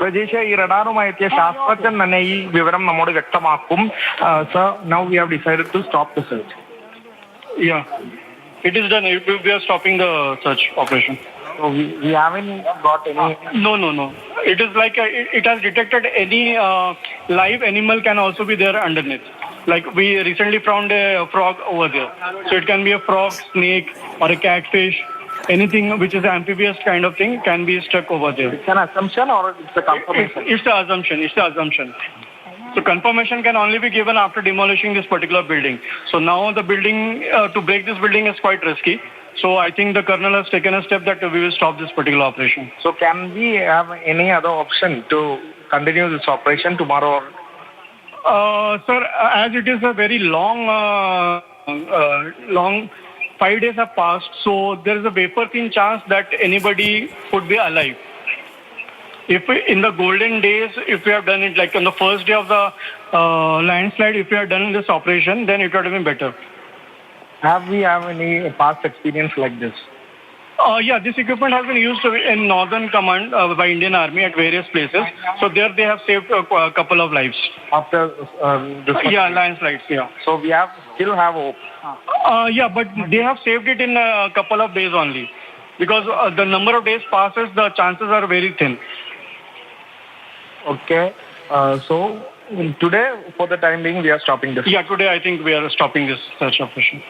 രജീഷ്, ഈ റഡാറുമായി എത്തിയ ശാസ്ത്രജ്ഞൻ തന്നെ ഈ വിവരം നമ്മോട് വ്യക്തമാക്കും. Sir, now we have decided to stop the search. Yeah, it is done. We are stopping the search operation. So we haven't got any. No. It is like it has detected any live animal can also be there underneath. Like we recently found a frog over there. So it can be a frog, snake, or a catfish. Anything which is amphibious kind of thing can be stuck over there. It's an assumption or it's a confirmation? It's the assumption. So confirmation can only be given after demolishing this particular building. So now the building, to break this building is quite risky. So I think the colonel has taken a step that we will stop this particular operation. So can we have any other option to continue this operation tomorrow? Sir, as it is a very long 5 days have passed, so there is a vapor thin chance that anybody could be alive. If in the golden days, if we have done it like on the first day of the landslide, if we had done this operation, then it would have been better. Have we have any past experience like this? Yeah, this equipment has been used in Northern Command by Indian Army at various places. So there they have saved a couple of lives. After this? Yeah, landslides, yeah. So we still have hope? Yeah, but they have saved it in a couple of days only. Because the number of days passes, the chances are very thin. Okay. So today, for the time being, we are stopping this. Yeah, today I think we are stopping this search operation.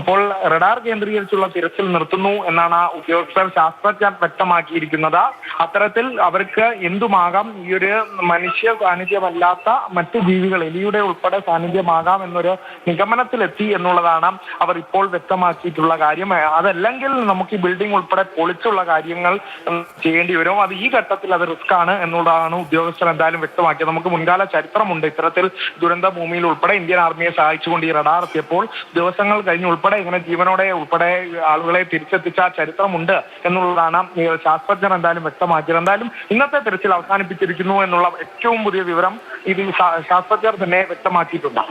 അപ്പോൾ radar കേന്ദ്രീകരിച്ചുള്ള തിരച്ചിൽ നിർത്തുന്നു എന്നാണ് ഉദ്യോഗസ്ഥർ ശാസ്ത്രജ്ഞർ വ്യക്തമാക്കിയിരിക്കുന്നത്. അത്തരത്തിൽ അവർക്ക് എന്തുമാകാം, ഈ ഒരു മനുഷ്യ സാന്നിധ്യമല്ലാത്ത മറ്റ് ജീവികൾ, എലിയുടെ ഉൾപ്പെടെ സാന്നിധ്യമാകാം എന്നൊരു നിഗമനത്തിലെത്തി എന്നുള്ളതാണ് അവർ ഇപ്പോൾ വ്യക്തമാക്കിയിട്ടുള്ള കാര്യം. അതല്ലെങ്കിൽ നമുക്ക് ഈ ബിൽഡിംഗ് ഉൾപ്പെടെ പൊളിച്ചുള്ള കാര്യങ്ങൾ ചെയ്യേണ്ടി വരും. അത് ഈ ഘട്ടത്തിൽ അത് റിസ്ക് ആണ് എന്നുള്ളതാണ് ഉദ്യോഗസ്ഥർ എന്തായാലും വ്യക്തമാക്കിയത്. നമുക്ക് മുൻകാല ചരിത്രമുണ്ട് ഇത്തരത്തിൽ ദുരന്ത ഭൂമിയിൽ ഉൾപ്പെടെ ഇന്ത്യൻ ആർമിയെ സഹായിച്ചുകൊണ്ട് ഈ റഡാർ എത്തിയപ്പോൾ ദിവസങ്ങൾ കഴിഞ്ഞ് ഉൾപ്പെടെ ഇങ്ങനെ ജീവനോടെ ഉൾപ്പെടെ ആളുകളെ തിരിച്ചെത്തിച്ച ചരിത്രമുണ്ട് എന്നുള്ളതാണ് ശാസ്ത്രജ്ഞർ എന്തായാലും വ്യക്തമാക്കിയത്. എന്തായാലും ഇന്നത്തെ തിരച്ചിൽ അവസാനിപ്പിച്ചിരിക്കുന്നു എന്നുള്ള ഏറ്റവും പുതിയ വിവരം ഇത് ശാസ്ത്രജ്ഞർ തന്നെ വ്യക്തമാക്കിയിട്ടുണ്ട്.